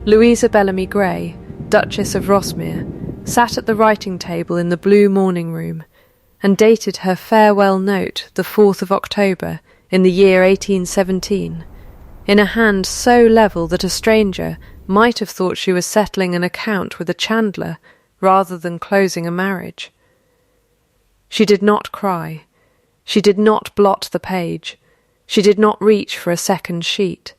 Louisa Bellamy Grey, Duchess of Rosmere, sat at the writing table in the blue morning room and dated her farewell note the 4th of October in the year 1817, in a hand so level that a stranger might have thought she was settling an account with a chandler rather than closing a marriage. She did not cry. She did not blot the page. She did not reach for a second sheet.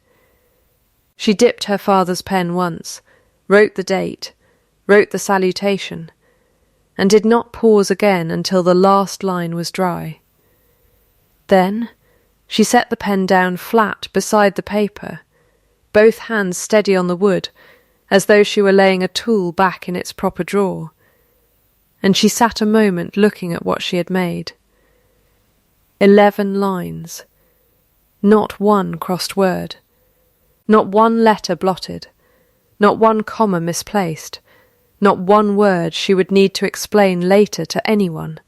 She dipped her father's pen once, wrote the date, wrote the salutation, and did not pause again until the last line was dry. Then she set the pen down flat beside the paper, both hands steady on the wood, as though she were laying a tool back in its proper drawer, and she sat a moment looking at what she had made. 11 lines, not one crossed word, not one letter blotted, not one comma misplaced, not one word she would need to explain later to anyone,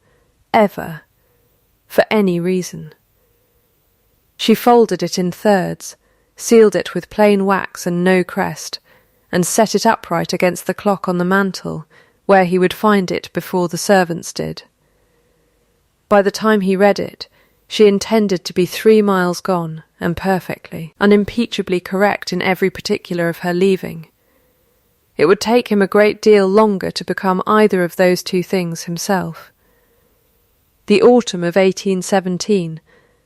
ever, for any reason. She folded it in thirds, sealed it with plain wax and no crest, and set it upright against the clock on the mantel, where he would find it before the servants did. By the time he read it, she intended to be 3 miles gone, and perfectly, unimpeachably correct in every particular of her leaving. It would take him a great deal longer to become either of those two things himself. The autumn of 1817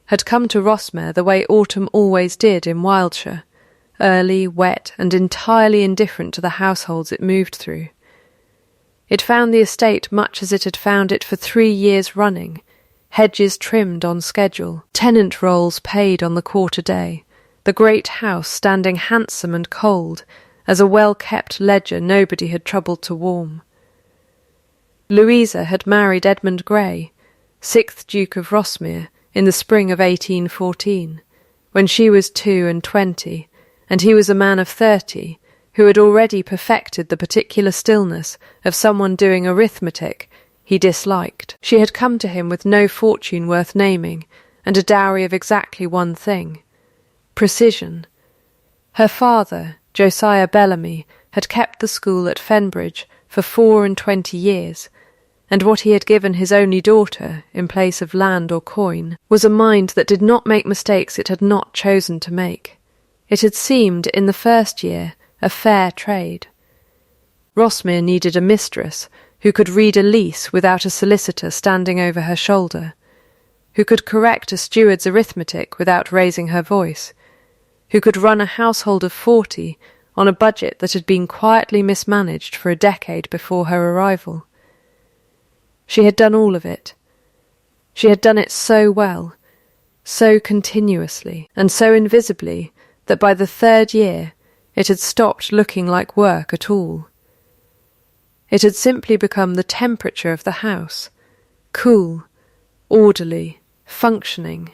had come to Rosmere the way autumn always did in Wildshire, early, wet, and entirely indifferent to the households it moved through. It found the estate much as it had found it for 3 years running, hedges trimmed on schedule, tenant rolls paid on the quarter day, the great house standing handsome and cold as a well-kept ledger nobody had troubled to warm. Louisa had married Edmund Grey, 6th Duke of Rosmere, in the spring of 1814, when she was 22, and he was a man of 30, who had already perfected the particular stillness of someone doing arithmetic he disliked. She had come to him with no fortune worth naming, and a dowry of exactly one thing: precision. Her father, Josiah Bellamy, had kept the school at Fenbridge for 24 years, and what he had given his only daughter, in place of land or coin, was a mind that did not make mistakes it had not chosen to make. It had seemed, in the first year, a fair trade. Rosmere needed a mistress who could read a lease without a solicitor standing over her shoulder, who could correct a steward's arithmetic without raising her voice, who could run a household of 40 on a budget that had been quietly mismanaged for a decade before her arrival. She had done all of it. She had done it so well, so continuously, and so invisibly that by the 3rd year it had stopped looking like work at all. It had simply become the temperature of the house, cool, orderly, functioning.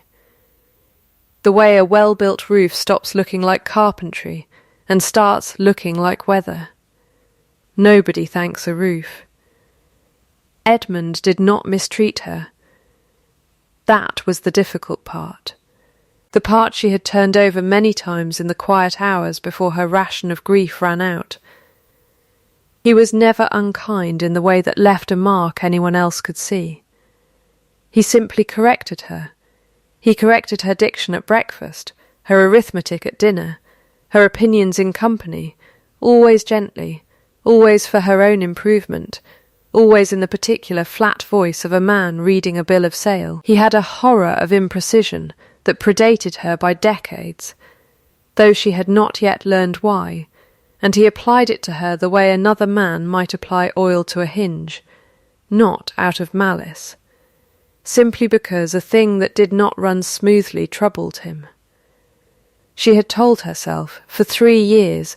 The way a well-built roof stops looking like carpentry and starts looking like weather. Nobody thanks a roof. Edmund did not mistreat her. That was the difficult part. The part she had turned over many times in the quiet hours before her ration of grief ran out. He was never unkind in the way that left a mark anyone else could see. He simply corrected her. He corrected her diction at breakfast, her arithmetic at dinner, her opinions in company, always gently, always for her own improvement, always in the particular flat voice of a man reading a bill of sale. He had a horror of imprecision that predated her by decades, though she had not yet learned why, and he applied it to her the way another man might apply oil to a hinge, not out of malice, simply because a thing that did not run smoothly troubled him. She had told herself for 3 years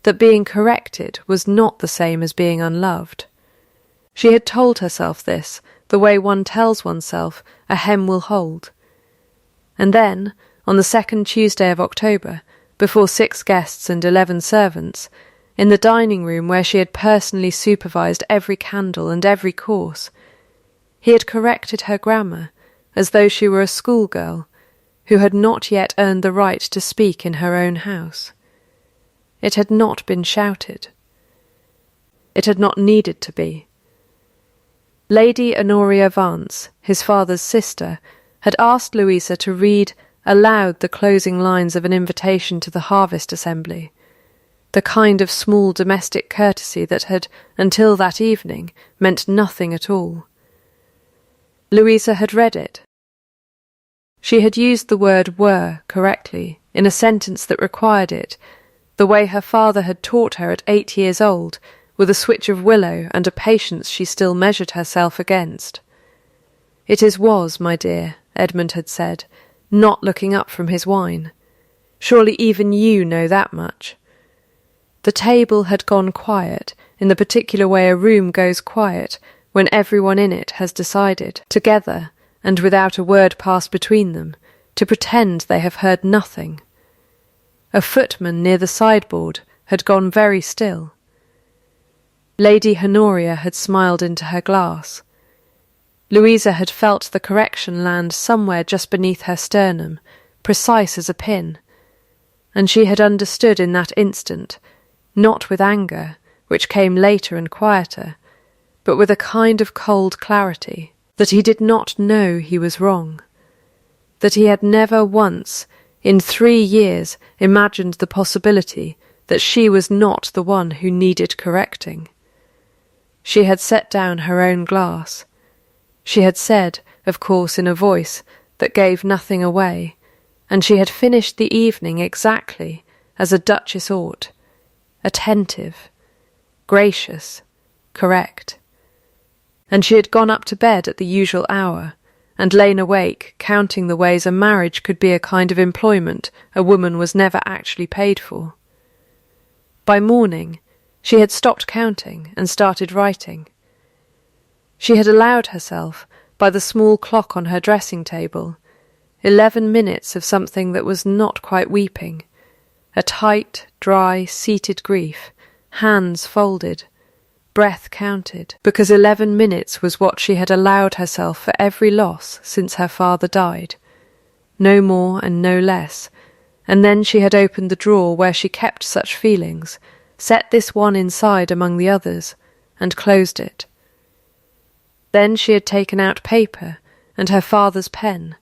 that being corrected was not the same as being unloved. She had told herself this the way one tells oneself a hem will hold. And then, on the 2nd Tuesday of October, before 6 guests and 11 servants, in the dining room where she had personally supervised every candle and every course, he had corrected her grammar as though she were a schoolgirl who had not yet earned the right to speak in her own house. It had not been shouted. It had not needed to be. Lady Honoria Vance, his father's sister, had asked Louisa to read aloud the closing lines of an invitation to the harvest assembly, the kind of small domestic courtesy that had, until that evening, meant nothing at all. Louisa had read it. She had used the word were correctly, in a sentence that required it, the way her father had taught her at 8 years old, with a switch of willow and a patience she still measured herself against. "It is was, my dear," Edmund had said, not looking up from his wine. "Surely even you know that much." The table had gone quiet, in the particular way a room goes quiet when everyone in it has decided, together and without a word passed between them, to pretend they have heard nothing. A footman near the sideboard had gone very still. Lady Honoria had smiled into her glass. Louisa had felt the correction land somewhere just beneath her sternum, precise as a pin, and she had understood in that instant, not with anger, which came later and quieter, but with a kind of cold clarity, that he did not know he was wrong, that he had never once, in 3 years, imagined the possibility that she was not the one who needed correcting. She had set down her own glass. She had said, of course, in a voice that gave nothing away, and she had finished the evening exactly as a duchess ought, attentive, gracious, correct. And she had gone up to bed at the usual hour, and lain awake, counting the ways a marriage could be a kind of employment a woman was never actually paid for. By morning, she had stopped counting and started writing. She had allowed herself, by the small clock on her dressing table, 11 minutes of something that was not quite weeping, a tight, dry, seated grief, hands folded, breath counted, because 11 minutes was what she had allowed herself for every loss since her father died, no more and no less, and then she had opened the drawer where she kept such feelings, set this one inside among the others, and closed it. Then she had taken out paper and her father's pen,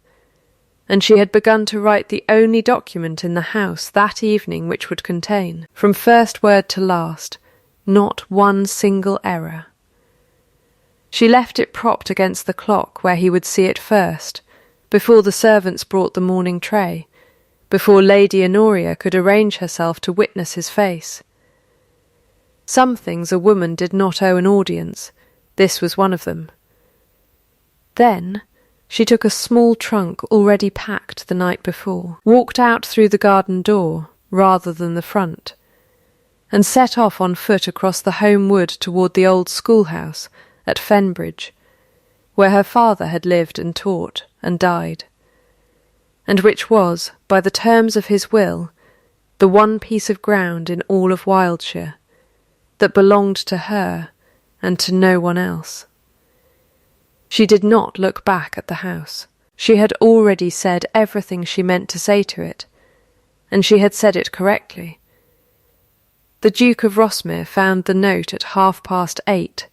and she had begun to write the only document in the house that evening which would contain, from first word to last, not one single error. She left it propped against the clock where he would see it first, before the servants brought the morning tray, before Lady Honoria could arrange herself to witness his face. Some things a woman did not owe an audience. This was one of them. Then she took a small trunk already packed the night before, walked out through the garden door rather than the front, and set off on foot across the home wood toward the old schoolhouse at Fenbridge, where her father had lived and taught and died, and which was, by the terms of his will, the one piece of ground in all of Wildshire that belonged to her and to no one else. She did not look back at the house. She had already said everything she meant to say to it, and she had said it correctly. The Duke of Rosmere found the note at 8:30,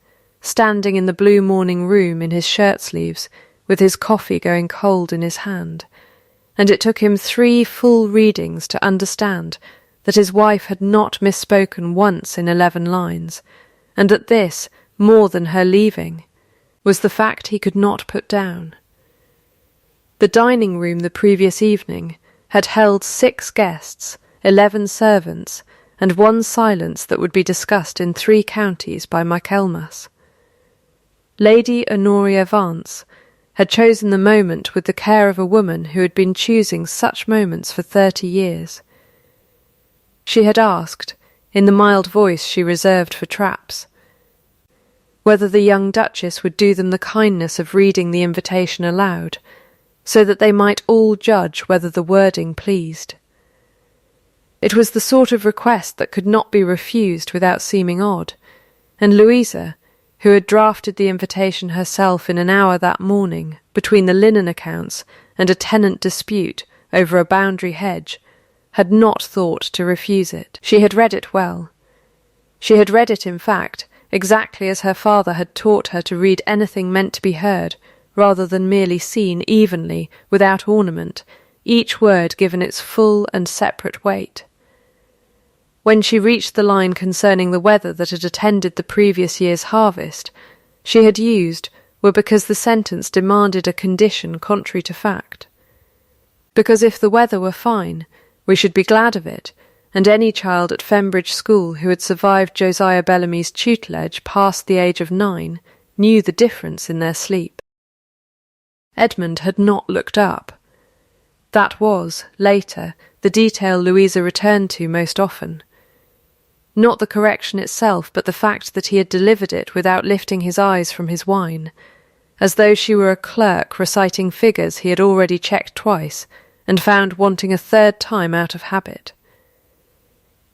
standing in the blue morning room in his shirt-sleeves, with his coffee going cold in his hand, and it took him 3 full readings to understand that his wife had not misspoken once in 11 lines, and that this, more than her leaving, was the fact he could not put down. The dining room the previous evening had held 6 guests, 11 servants, and 1 silence that would be discussed in 3 counties by Michaelmas. Lady Honoria Vance had chosen the moment with the care of a woman who had been choosing such moments for 30 years. She had asked, in the mild voice she reserved for traps, whether the young Duchess would do them the kindness of reading the invitation aloud, so that they might all judge whether the wording pleased. It was the sort of request that could not be refused without seeming odd, and Louisa, who had drafted the invitation herself in an hour that morning, between the linen accounts and a tenant dispute over a boundary hedge, had not thought to refuse it. She had read it well. She had read it, in fact, exactly as her father had taught her to read anything meant to be heard, rather than merely seen evenly, without ornament, each word given its full and separate weight. When she reached the line concerning the weather that had attended the previous year's harvest, she had used were because the sentence demanded a condition contrary to fact. Because if the weather were fine, we should be glad of it, and any child at Fembridge School who had survived Josiah Bellamy's tutelage past the age of 9 knew the difference in their sleep. Edmund had not looked up. That was, later, the detail Louisa returned to most often. Not the correction itself, but the fact that he had delivered it without lifting his eyes from his wine, as though she were a clerk reciting figures he had already checked twice, and found wanting a third time out of habit.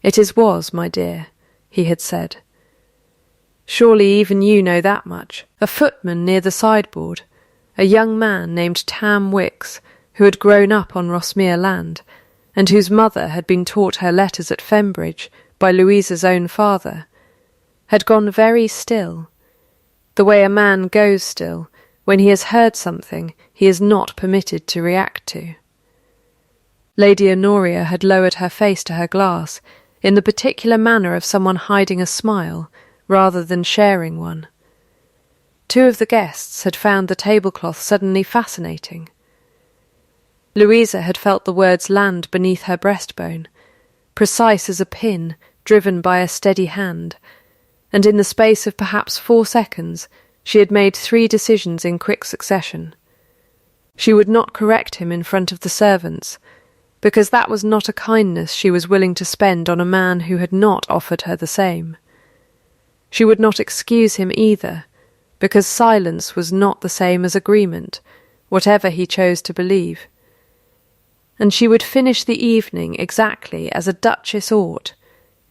"It is was, my dear," he had said. "Surely even you know that much." A footman near the sideboard, a young man named Tam Wicks, who had grown up on Rossmere land, and whose mother had been taught her letters at Fembridge by Louisa's own father, had gone very still, the way a man goes still when he has heard something he is not permitted to react to. Lady Honoria had lowered her face to her glass, in the particular manner of someone hiding a smile rather than sharing one. Two of the guests had found the tablecloth suddenly fascinating. Louisa had felt the words land beneath her breastbone, precise as a pin driven by a steady hand, and in the space of perhaps 4 seconds she had made 3 decisions in quick succession. She would not correct him in front of the servants, because that was not a kindness she was willing to spend on a man who had not offered her the same. She would not excuse him either, because silence was not the same as agreement, whatever he chose to believe. And she would finish the evening exactly as a duchess ought,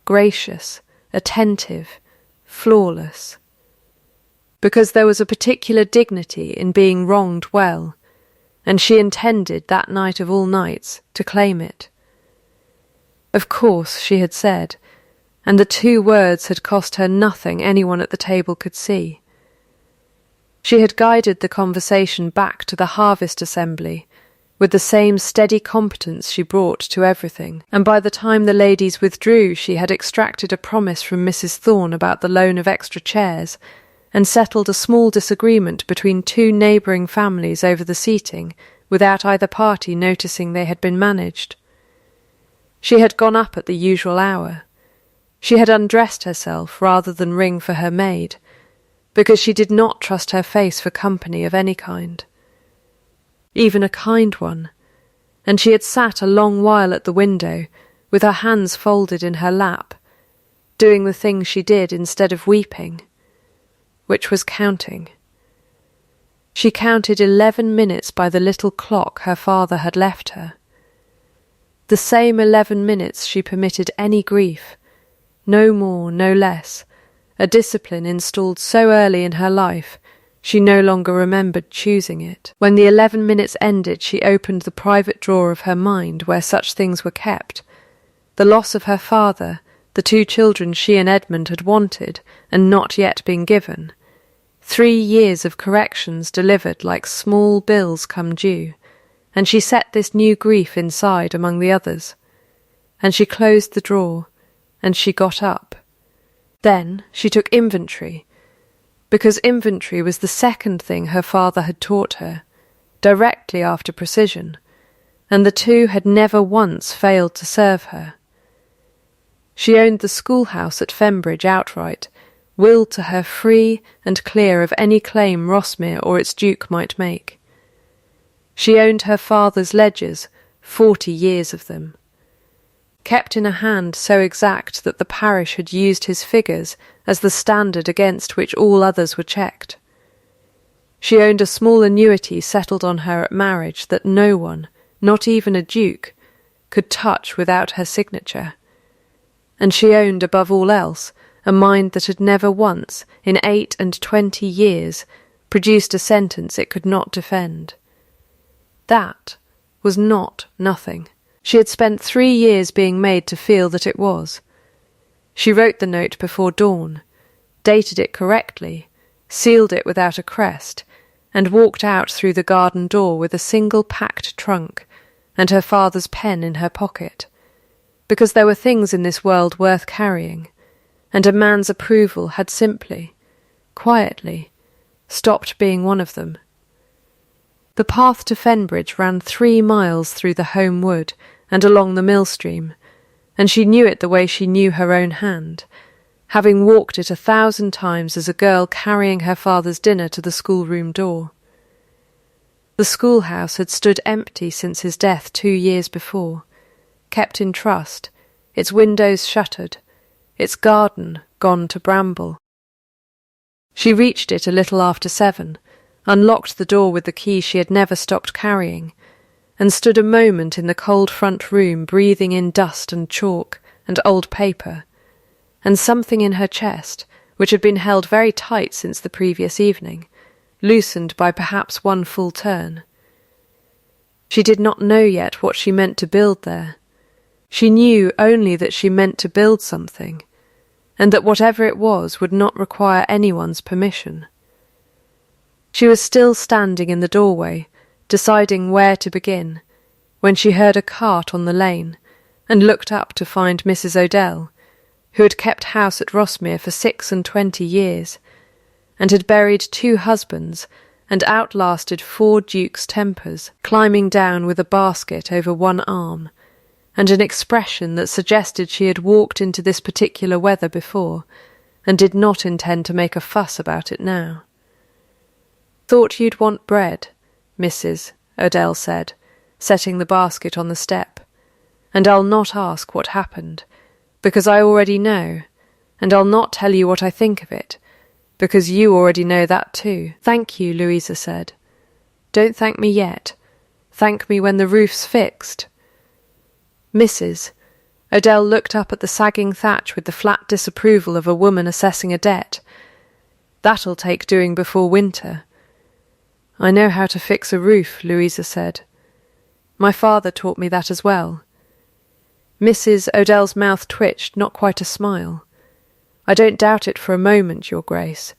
gracious, attentive, flawless. Because there was a particular dignity in being wronged well, and she intended that night of all nights to claim it. Of course, she had said, and the 2 words had cost her nothing anyone at the table could see. She had guided the conversation back to the harvest assembly, with the same steady competence she brought to everything, and by the time the ladies withdrew she had extracted a promise from Mrs. Thorne about the loan of extra chairs, and settled a small disagreement between 2 neighbouring families over the seating, without either party noticing they had been managed. She had gone up at the usual hour. She had undressed herself rather than ring for her maid, because she did not trust her face for company of any kind, even a kind one, and she had sat a long while at the window, with her hands folded in her lap, doing the thing she did instead of weeping, which was counting. She counted 11 minutes by the little clock her father had left her. The same 11 minutes she permitted any grief, no more, no less, a discipline installed so early in her life she no longer remembered choosing it. When the 11 minutes ended, she opened the private drawer of her mind where such things were kept. The loss of her father, the 2 children she and Edmund had wanted and not yet been given, 3 years of corrections delivered like small bills come due, and she set this new grief inside among the others. And she closed the drawer, and she got up. Then she took inventory, because inventory was the second thing her father had taught her, directly after precision, and the 2 had never once failed to serve her. She owned the schoolhouse at Fembridge outright, willed to her free and clear of any claim Rossmere or its duke might make. She owned her father's ledgers, 40 years of them, kept in a hand so exact that the parish had used his figures as the standard against which all others were checked. She owned a small annuity settled on her at marriage that no one, not even a duke, could touch without her signature. And she owned, above all else, a mind that had never once, in 28 years, produced a sentence it could not defend. That was not nothing. She had spent 3 years being made to feel that it was. She wrote the note before dawn, dated it correctly, sealed it without a crest, and walked out through the garden door with a single packed trunk and her father's pen in her pocket, because there were things in this world worth carrying, and a man's approval had simply, quietly, stopped being one of them. The path to Fenbridge ran 3 miles through the home wood and along the mill stream, and she knew it the way she knew her own hand, having walked it 1,000 times as a girl carrying her father's dinner to the schoolroom door. The schoolhouse had stood empty since his death 2 years before, kept in trust, its windows shuttered, its garden gone to bramble. She reached it a little after 7, unlocked the door with the key she had never stopped carrying, and stood a moment in the cold front room breathing in dust and chalk and old paper, and something in her chest, which had been held very tight since the previous evening, loosened by perhaps 1 full turn. She did not know yet what she meant to build there. She knew only that she meant to build something, and that whatever it was would not require anyone's permission. She was still standing in the doorway, deciding where to begin, when she heard a cart on the lane, and looked up to find Mrs. Odell, who had kept house at Rossmere for 26 years, and had buried 2 husbands and outlasted 4 dukes' tempers, climbing down with a basket over one arm, and an expression that suggested she had walked into this particular weather before, and did not intend to make a fuss about it now. "Thought you'd want bread," Mrs. Odell said, setting the basket on the step, "and I'll not ask what happened, because I already know, and I'll not tell you what I think of it, because you already know that too." "Thank you," Louisa said. "Don't thank me yet. Thank me when the roof's fixed." Mrs. Odell looked up at the sagging thatch with the flat disapproval of a woman assessing a debt. "That'll take doing before winter." "I know how to fix a roof," Louisa said. "My father taught me that as well." Mrs. Odell's mouth twitched, not quite a smile. "I don't doubt it for a moment, Your Grace.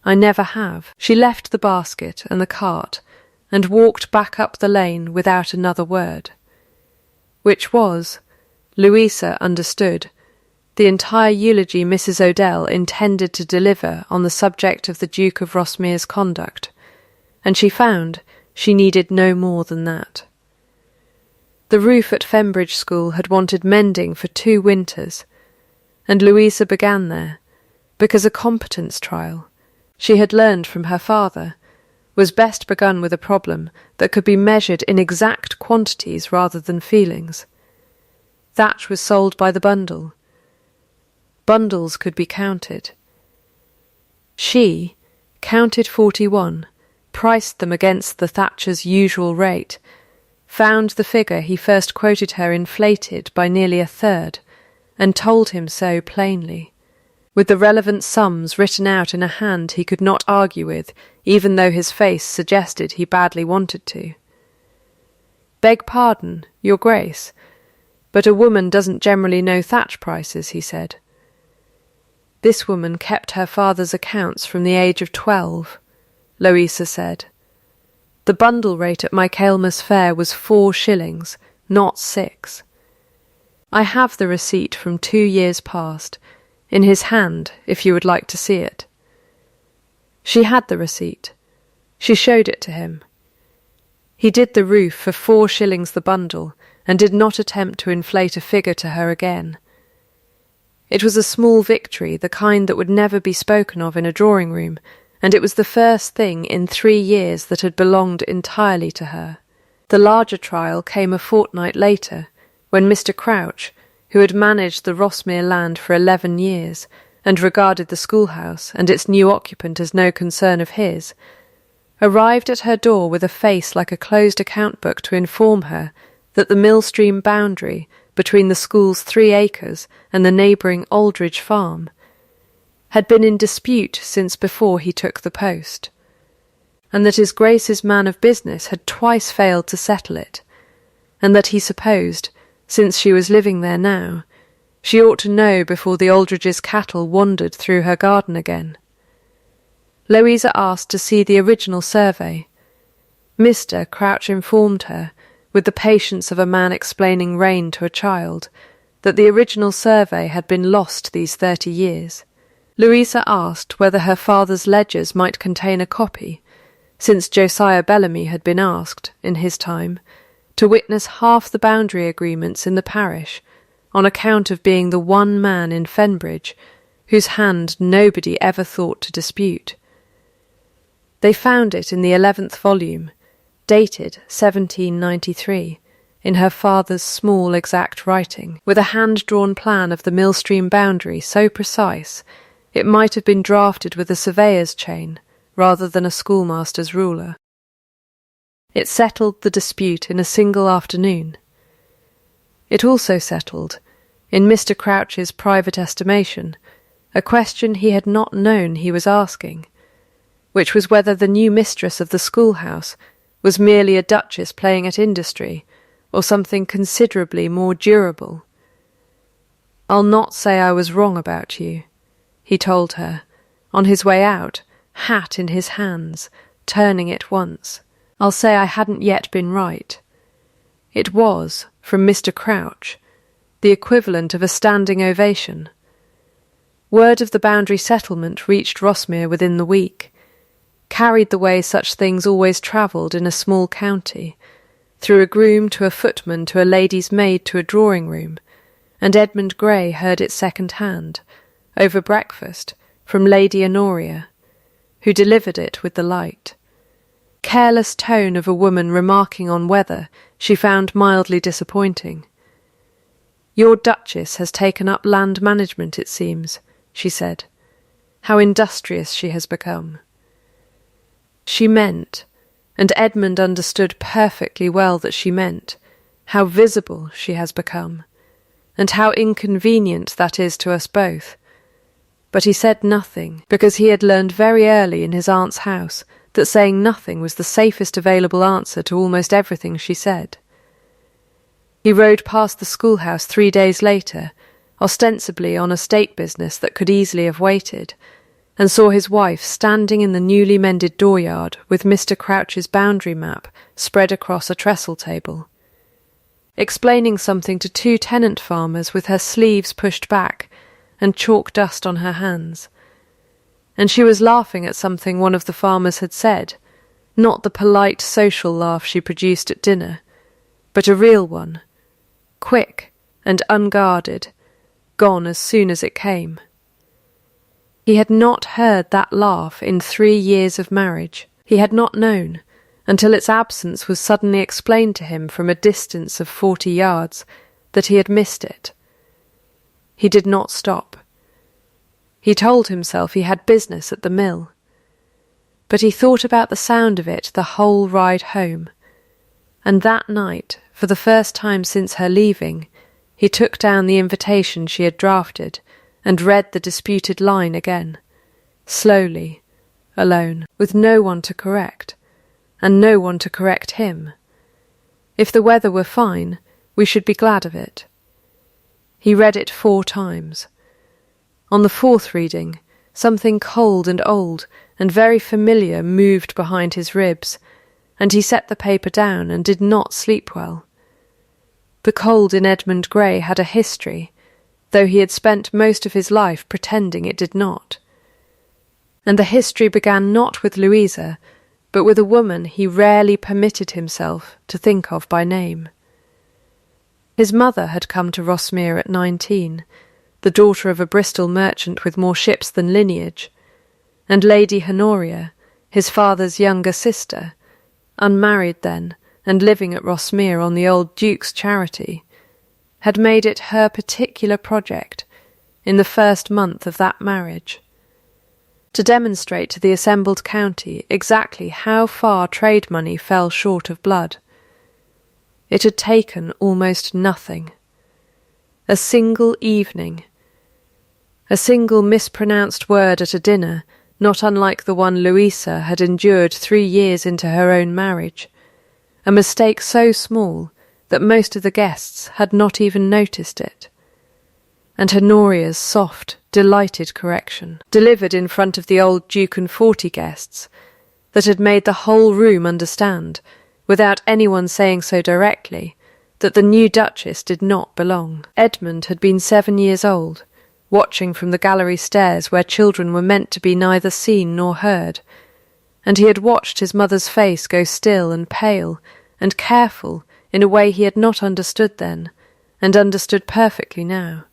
I never have." She left the basket and the cart, and walked back up the lane without another word. Which was, Louisa understood, the entire eulogy Mrs. Odell intended to deliver on the subject of the Duke of Rossmere's conduct, and she found she needed no more than that. The roof at Fenbridge School had wanted mending for 2 winters, and Louisa began there, because a competence trial, she had learned from her father, was best begun with a problem that could be measured in exact quantities rather than feelings. Thatch was sold by the bundle. Bundles could be counted. She counted 41, priced them against the thatcher's usual rate, found the figure he first quoted her inflated by nearly 1/3, and told him so plainly, with the relevant sums written out in a hand he could not argue with, even though his face suggested he badly wanted to. "Beg pardon, Your Grace, but a woman doesn't generally know thatch prices," he said. "This woman kept her father's accounts from the age of 12, Louisa said. "The bundle rate at Michaelmas Fair was 4 shillings, not 6. I have the receipt from 2 years past, in his hand, if you would like to see it." She had the receipt. She showed it to him. He did the roof for 4 shillings the bundle, and did not attempt to inflate a figure to her again. It was a small victory, the kind that would never be spoken of in a drawing-room, and it was the first thing in 3 years that had belonged entirely to her. The larger trial came a fortnight later, when Mr. Crouch, who had managed the Rossmere land for 11 years, and regarded the schoolhouse and its new occupant as no concern of his, arrived at her door with a face like a closed account book to inform her that the mill-stream boundary between the school's 3 acres and the neighbouring Aldridge farm had been in dispute since before he took the post, and that his Grace's man of business had twice failed to settle it, and that he supposed, since she was living there now, she ought to know before the Aldridges' cattle wandered through her garden again. Louisa asked to see the original survey. Mr. Crouch informed her, with the patience of a man explaining rain to a child, that the original survey had been lost these 30 years. Louisa asked whether her father's ledgers might contain a copy, since Josiah Bellamy had been asked, in his time, to witness half the boundary agreements in the parish, on account of being the one man in Fenbridge whose hand nobody ever thought to dispute. They found it in the 11th volume, dated 1793, in her father's small exact writing, with a hand-drawn plan of the Millstream boundary so precise it might have been drafted with a surveyor's chain rather than a schoolmaster's ruler. It settled the dispute in a single afternoon. It also settled, in Mr. Crouch's private estimation, a question he had not known he was asking, which was whether the new mistress of the schoolhouse was merely a duchess playing at industry, or something considerably more durable. "I'll not say I was wrong about you," he told her, on his way out, hat in his hands, turning it once. "I'll say I hadn't yet been right." It was, from Mr. Crouch, the equivalent of a standing ovation. Word of the boundary settlement reached Rossmere within the week, carried the way such things always travelled in a small county, through a groom to a footman to a lady's maid to a drawing-room, and Edmund Gray heard it second-hand, over breakfast, from Lady Honoria, who delivered it with the light. Careless tone of a woman remarking on weather she found mildly disappointing. "Your Duchess has taken up land management, it seems," she said. "How industrious she has become." She meant, and Edmund understood perfectly well that she meant, how visible she has become, and how inconvenient that is to us both. But he said nothing, because he had learned very early in his aunt's house that saying nothing was the safest available answer to almost everything she said. He rode past the schoolhouse 3 days later, ostensibly on a state business that could easily have waited, and saw his wife standing in the newly mended dooryard with Mr. Crouch's boundary map spread across a trestle table, explaining something to 2 tenant farmers with her sleeves pushed back and chalk dust on her hands. And she was laughing at something one of the farmers had said, not the polite social laugh she produced at dinner, but a real one, quick and unguarded, gone as soon as it came. He had not heard that laugh in 3 years of marriage. He had not known, until its absence was suddenly explained to him from a distance of 40 yards, that he had missed it. He did not stop. He told himself he had business at the mill. But he thought about the sound of it the whole ride home, and that night, for the first time since her leaving, he took down the invitation she had drafted and read the disputed line again, slowly, alone, with no one to correct, and no one to correct him. If the weather were fine, we should be glad of it. He read it 4 times. On the 4th reading, something cold and old and very familiar moved behind his ribs, and he set the paper down and did not sleep well. The cold in Edmund Gray had a history, though he had spent most of his life pretending it did not. And the history began not with Louisa, but with a woman he rarely permitted himself to think of by name. His mother had come to Rossmere at 19, the daughter of a Bristol merchant with more ships than lineage, and Lady Honoria, his father's younger sister, unmarried then, and living at Rossmere on the old Duke's charity, had made it her particular project, in the first month of that marriage, to demonstrate to the assembled county exactly how far trade money fell short of blood. It had taken almost nothing. A single evening, a single mispronounced word at a dinner, not unlike the one Louisa had endured 3 years into her own marriage, a mistake so small that most of the guests had not even noticed it. And Honoria's soft, delighted correction, delivered in front of the old Duke and 40 guests, that had made the whole room understand, without anyone saying so directly, that the new Duchess did not belong. Edmund had been 7 years old, watching from the gallery stairs where children were meant to be neither seen nor heard, and he had watched his mother's face go still and pale and careful in a way he had not understood then, and understood perfectly now.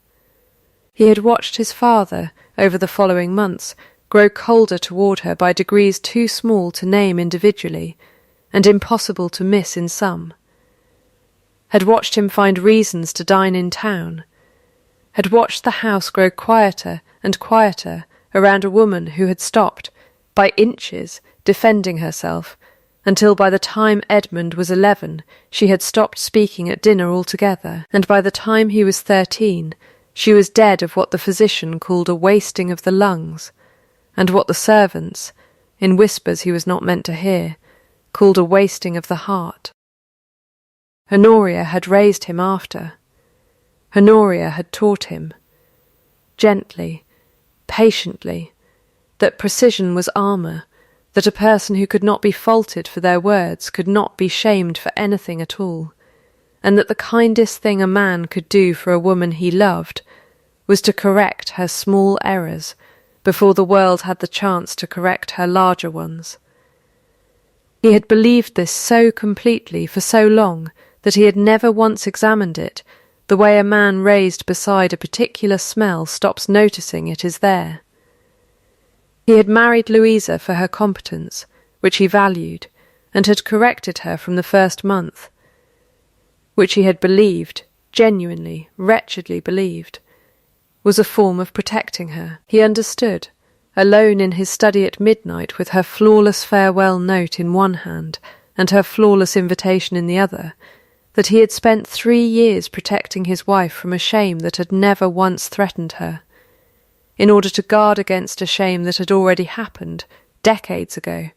He had watched his father, over the following months, grow colder toward her by degrees too small to name individually, and impossible to miss in some. Had watched him find reasons to dine in town, had watched the house grow quieter and quieter around a woman who had stopped, by inches, defending herself, until by the time Edmund was 11 she had stopped speaking at dinner altogether, and by the time he was 13 she was dead of what the physician called a wasting of the lungs, and what the servants, in whispers he was not meant to hear, called a wasting of the heart. Honoria had raised him after. Honoria had taught him, gently, patiently, that precision was armour, that a person who could not be faulted for their words could not be shamed for anything at all, and that the kindest thing a man could do for a woman he loved was to correct her small errors before the world had the chance to correct her larger ones. He had believed this so completely for so long that he had never once examined it, the way a man raised beside a particular smell stops noticing it is there. He had married Louisa for her competence, which he valued, and had corrected her from the first month, which he had believed, genuinely, wretchedly believed, was a form of protecting her. He understood, alone in his study at midnight with her flawless farewell note in one hand and her flawless invitation in the other, that he had spent 3 years protecting his wife from a shame that had never once threatened her, in order to guard against a shame that had already happened, decades ago,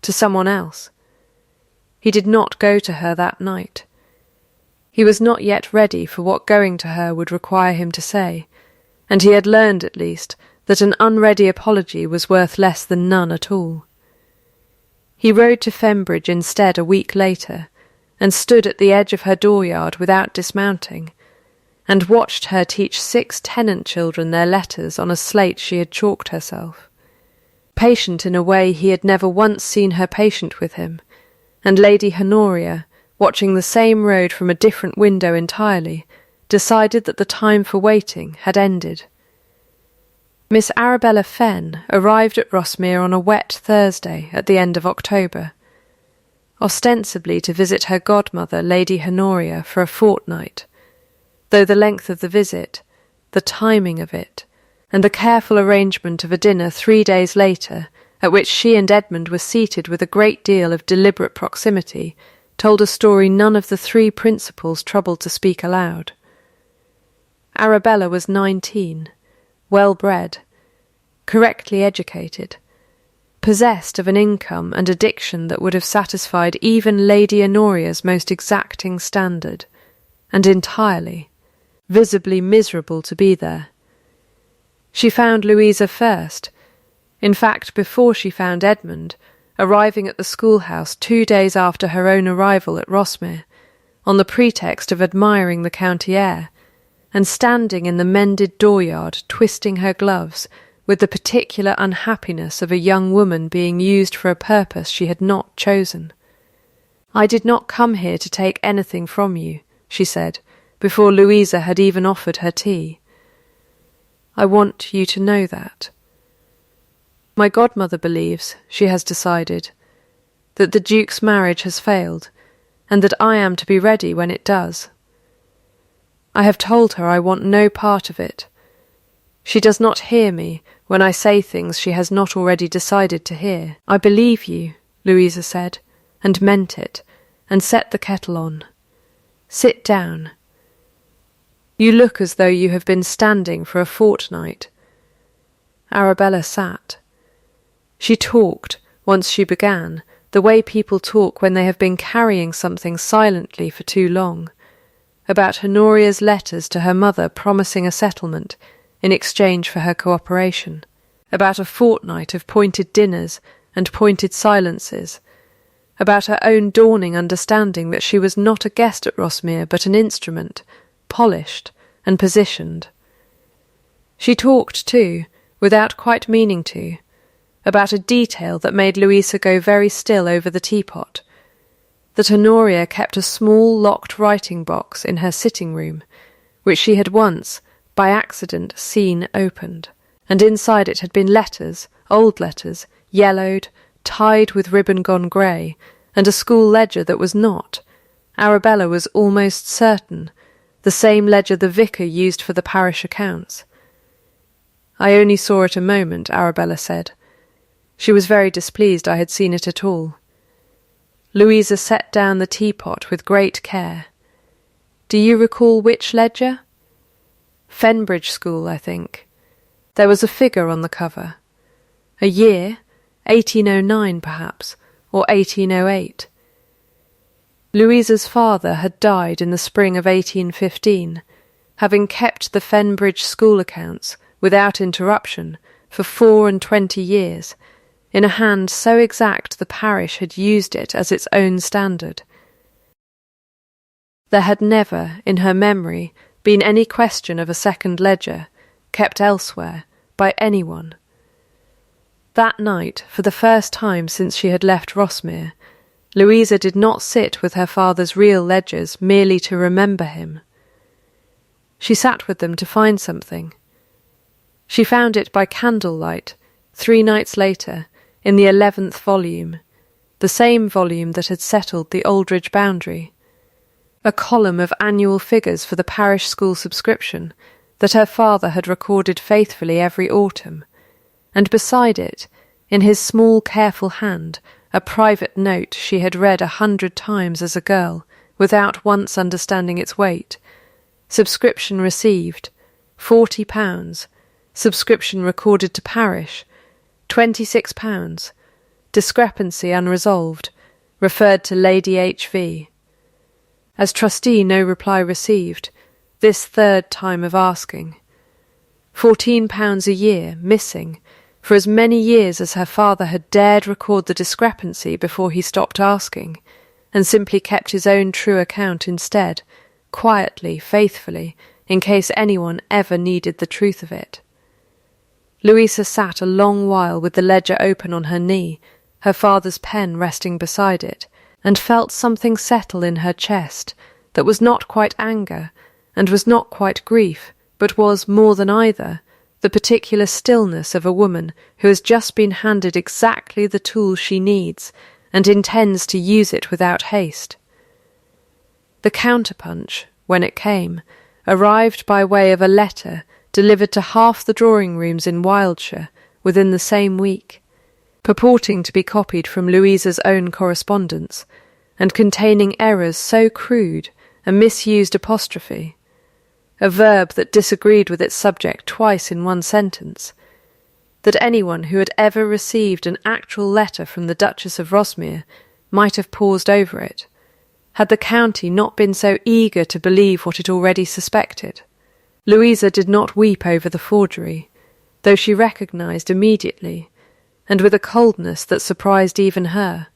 to someone else. He did not go to her that night. He was not yet ready for what going to her would require him to say, and he had learned, at least, that an unready apology was worth less than none at all. He rode to Fembridge instead a week later, and stood at the edge of her dooryard without dismounting, and watched her teach 6 tenant children their letters on a slate she had chalked herself. Patient in a way he had never once seen her patient with him, and Lady Honoria, watching the same road from a different window entirely, decided that the time for waiting had ended. Miss Arabella Fenn arrived at Rossmere on a wet Thursday at the end of October, ostensibly to visit her godmother, Lady Honoria, for a fortnight, though the length of the visit, the timing of it, and the careful arrangement of a dinner 3 days later, at which she and Edmund were seated with a great deal of deliberate proximity, told a story none of the 3 principals troubled to speak aloud. Arabella was 19, well-bred, correctly educated, possessed of an income and a diction that would have satisfied even Lady Honoria's most exacting standard, and entirely, visibly miserable to be there. She found Louisa first, in fact before she found Edmund, arriving at the schoolhouse 2 days after her own arrival at Rossmere, on the pretext of admiring the county air, and standing in the mended dooryard twisting her gloves, with the particular unhappiness of a young woman being used for a purpose she had not chosen. "I did not come here to take anything from you," she said, before Louisa had even offered her tea. "I want you to know that. My godmother believes, she has decided, that the Duke's marriage has failed, and that I am to be ready when it does. I have told her I want no part of it. She does not hear me when I say things she has not already decided to hear. I believe you," Louisa said, and meant it, and set the kettle on. "Sit down. You look as though you have been standing for a fortnight." Arabella sat. She talked, once she began, the way people talk when they have been carrying something silently for too long, about Honoria's letters to her mother promising a settlement in exchange for her cooperation, about a fortnight of pointed dinners and pointed silences, about her own dawning understanding that she was not a guest at Rosmere but an instrument, polished and positioned. She talked, too, without quite meaning to, about a detail that made Louisa go very still over the teapot, that Honoria kept a small locked writing box in her sitting room, which she had once, by accident, seen opened, and inside it had been letters, old letters, yellowed, tied with ribbon gone grey, and a school ledger that was not, Arabella was almost certain, the same ledger the vicar used for the parish accounts. I only saw it a moment, Arabella said. She was very displeased I had seen it at all. Louisa set down the teapot with great care. Do you recall which ledger? Fenbridge School, I think. There was a figure on the cover. A year, 1809 perhaps, or 1808. Louisa's father had died in the spring of 1815, having kept the Fenbridge school accounts, without interruption, for 24 years, in a hand so exact the parish had used it as its own standard. There had never, in her memory, been any question of a second ledger, kept elsewhere, by anyone. That night, for the first time since she had left Rosmere, Louisa did not sit with her father's real ledgers merely to remember him. She sat with them to find something. She found it by candlelight, 3 nights later, in the 11th volume, the same volume that had settled the Aldridge boundary, a column of annual figures for the parish school subscription that her father had recorded faithfully every autumn, and beside it, in his small careful hand, a private note she had read 100 times as a girl, without once understanding its weight. Subscription received, £40. Subscription recorded to parish, £26. Discrepancy unresolved, referred to Lady H.V. As trustee no reply received, this 3rd time of asking. £14 a year, missing, for as many years as her father had dared record the discrepancy before he stopped asking, and simply kept his own true account instead, quietly, faithfully, in case anyone ever needed the truth of it. Louisa sat a long while with the ledger open on her knee, her father's pen resting beside it, and felt something settle in her chest that was not quite anger, and was not quite grief, but was, more than either, the particular stillness of a woman who has just been handed exactly the tool she needs, and intends to use it without haste. The counterpunch, when it came, arrived by way of a letter delivered to half the drawing-rooms in Wildshire within the same week, purporting to be copied from Louisa's own correspondence, and containing errors so crude, a misused apostrophe, a verb that disagreed with its subject twice in one sentence, that anyone who had ever received an actual letter from the Duchess of Rosmere might have paused over it, had the county not been so eager to believe what it already suspected. Louisa did not weep over the forgery, though she recognised immediately, and with a coldness that surprised even her,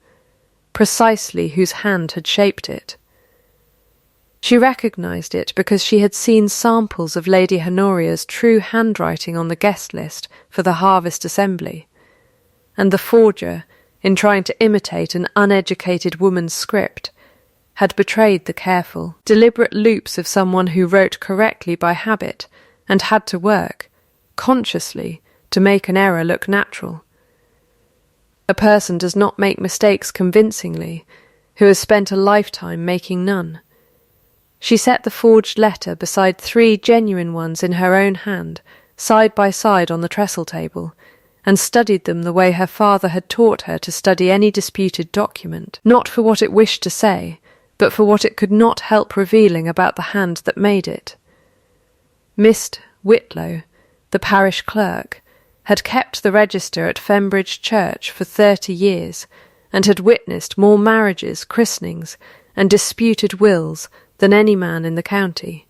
precisely whose hand had shaped it. She recognised it because she had seen samples of Lady Honoria's true handwriting on the guest list for the Harvest Assembly, and the forger, in trying to imitate an uneducated woman's script, had betrayed the careful, deliberate loops of someone who wrote correctly by habit and had to work, consciously, to make an error look natural. A person does not make mistakes convincingly who has spent a lifetime making none. She set the forged letter beside 3 genuine ones in her own hand, side by side on the trestle table, and studied them the way her father had taught her to study any disputed document, not for what it wished to say, but for what it could not help revealing about the hand that made it. Mr. Whitlow, the parish clerk, had kept the register at Fenbridge Church for 30 years, and had witnessed more marriages, christenings, and disputed wills than any man in the county,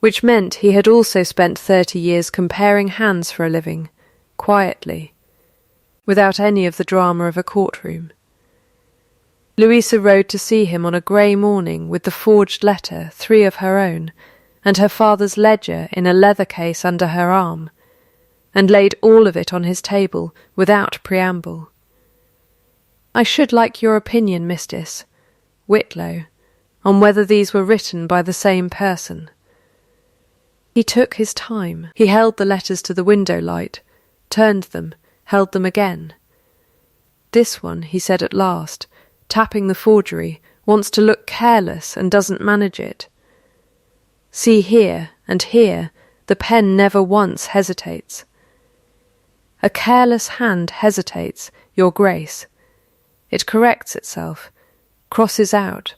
which meant he had also spent 30 years comparing hands for a living, quietly, without any of the drama of a courtroom. Louisa rode to see him on a grey morning with the forged letter, 3 of her own, and her father's ledger in a leather case under her arm, and laid all of it on his table without preamble. "I should like your opinion, Mistress Whitlow, on whether these were written by the same person." He took his time. He held the letters to the window light, turned them, held them again. "This one," he said at last, tapping the forgery, "wants to look careless and doesn't manage it. See here and here, the pen never once hesitates. A careless hand hesitates, your grace. It corrects itself, crosses out,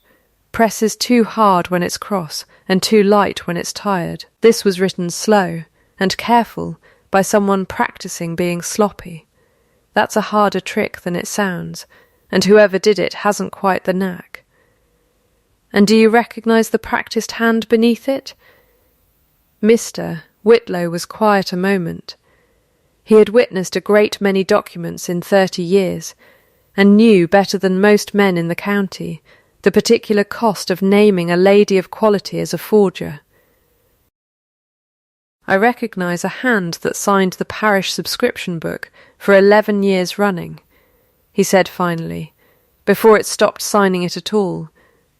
presses too hard when it's cross and too light when it's tired. This was written slow and careful by someone practising being sloppy. That's a harder trick than it sounds, and whoever did it hasn't quite the knack. And do you recognise the practised hand beneath it?" Mr. Whitlow was quiet a moment. He had witnessed a great many documents in 30 years, and knew better than most men in the county the particular cost of naming a lady of quality as a forger. "I recognise a hand that signed the parish subscription book for 11 years running," he said finally, "before it stopped signing it at all,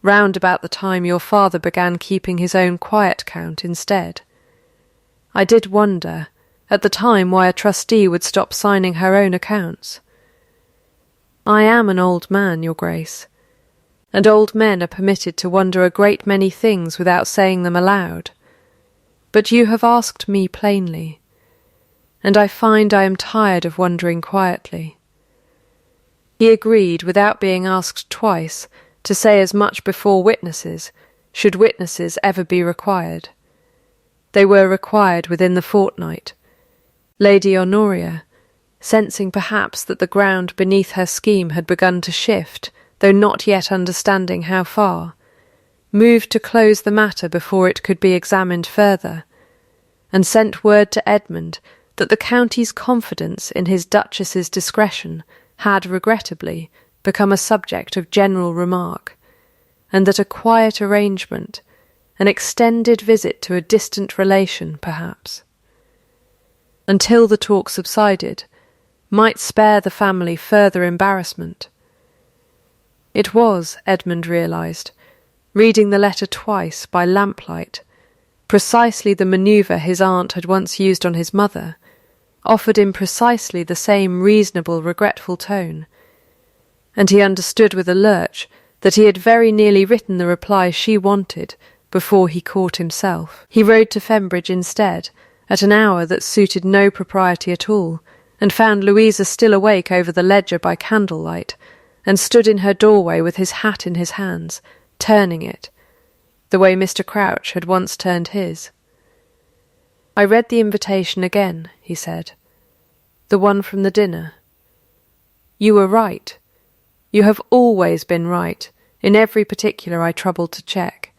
round about the time your father began keeping his own quiet count instead. I did wonder, at the time, why a trustee would stop signing her own accounts. I am an old man, your grace, and old men are permitted to wonder a great many things without saying them aloud. But you have asked me plainly, and I find I am tired of wondering quietly." He agreed, without being asked twice, to say as much before witnesses, should witnesses ever be required. They were required within the fortnight. Lady Honoria, sensing perhaps that the ground beneath her scheme had begun to shift, though not yet understanding how far, moved to close the matter before it could be examined further, and sent word to Edmund that the county's confidence in his Duchess's discretion had regrettably become a subject of general remark, and that a quiet arrangement, an extended visit to a distant relation perhaps, until the talk subsided, might spare the family further embarrassment. It was, Edmund realised, reading the letter twice by lamplight, precisely the manoeuvre his aunt had once used on his mother, offered in precisely the same reasonable, regretful tone, and he understood with a lurch that he had very nearly written the reply she wanted before he caught himself. He rode to Fembridge instead, at an hour that suited no propriety at all, and found Louisa still awake over the ledger by candlelight, and stood in her doorway with his hat in his hands, turning it, the way Mr. Crouch had once turned his. "I read the invitation again," he said. "The one from the dinner. You were right. You have always been right, in every particular I troubled to check,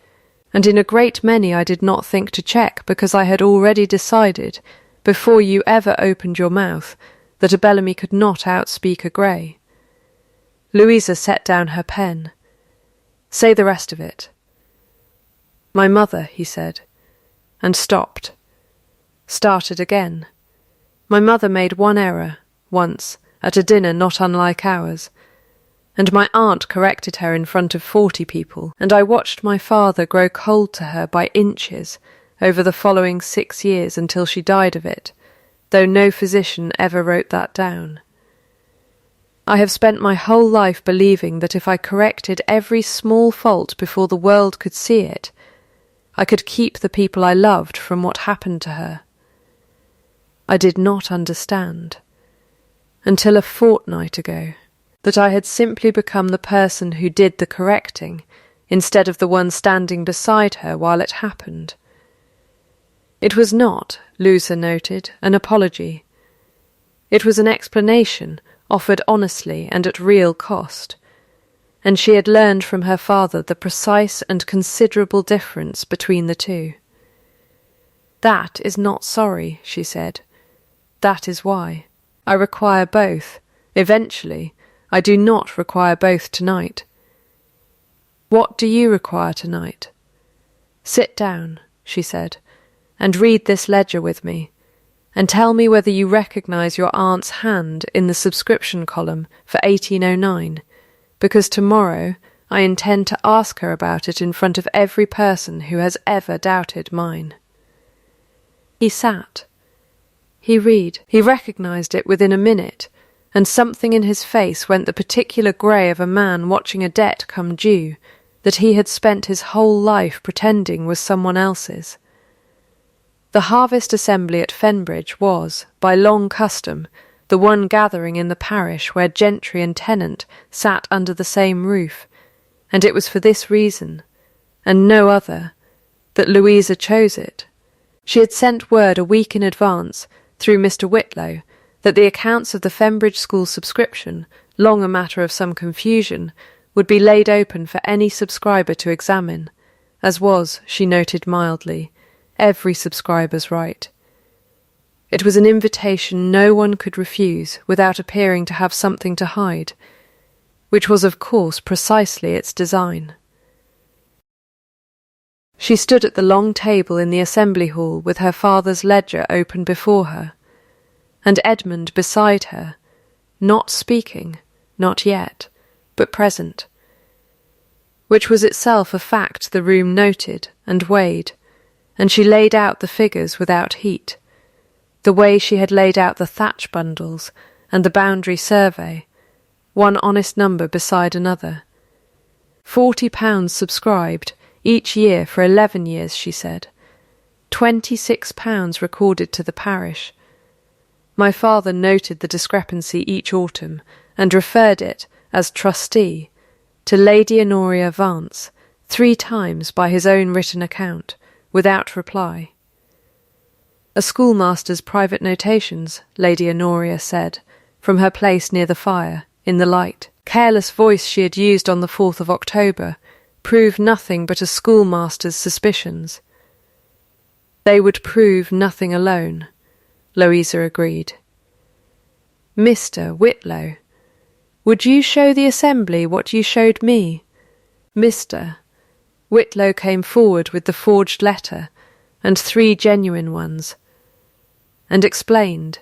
and in a great many I did not think to check because I had already decided, before you ever opened your mouth, that a Bellamy could not outspeak a Grey." Louisa set down her pen. "Say the rest of it." "My mother," he said, and stopped. Started again. "My mother made one error, once, at a dinner not unlike ours, and my aunt corrected her in front of 40 people, and I watched my father grow cold to her by inches over the following 6 years until she died of it, though no physician ever wrote that down. I have spent my whole life believing that if I corrected every small fault before the world could see it, I could keep the people I loved from what happened to her. I did not understand, until a fortnight ago, that I had simply become the person who did the correcting, instead of the one standing beside her while it happened. It was not, Louisa noted, an apology. It was an explanation, offered honestly and at real cost, and she had learned from her father the precise and considerable difference between the two. "That is not sorry," she said. "That is why. I require both. Eventually, I do not require both tonight." "What do you require tonight?" "Sit down," she said, "and read this ledger with me, and tell me whether you recognize your aunt's hand in the subscription column for 1809, because tomorrow I intend to ask her about it in front of every person who has ever doubted mine." He sat. He recognized it within a minute, and something in his face went the particular grey of a man watching a debt come due that he had spent his whole life pretending was someone else's. The Harvest Assembly at Fenbridge was, by long custom, the one gathering in the parish where gentry and tenant sat under the same roof, and it was for this reason, and no other, that Louisa chose it. She had sent word a week in advance, through Mr. Whitlow, that the accounts of the Fenbridge School subscription, long a matter of some confusion, would be laid open for any subscriber to examine, as was, she noted mildly, every subscriber's right. It was an invitation no one could refuse without appearing to have something to hide, which was of course precisely its design. She stood at the long table in the assembly hall with her father's ledger open before her, and Edmund beside her, not speaking, not yet, but present, which was itself a fact the room noted and weighed, and she laid out the figures without heat, the way she had laid out the thatch bundles and the boundary survey, one honest number beside another. £40 subscribed, each year for 11 years, she said. £26 recorded to the parish. My father noted the discrepancy each autumn, and referred it, as trustee, to Lady Honoria Vance, 3 times by his own written account, without reply. "A schoolmaster's private notations," Lady Honoria said, from her place near the fire, in the light. Careless voice she had used on the 4th of October, prove nothing but a schoolmaster's suspicions. They would prove nothing alone, Louisa agreed. "Mr. Whitlow, would you show the assembly what you showed me?" "Mr." Whitlow came forward with the forged letter, and 3 genuine ones, and explained,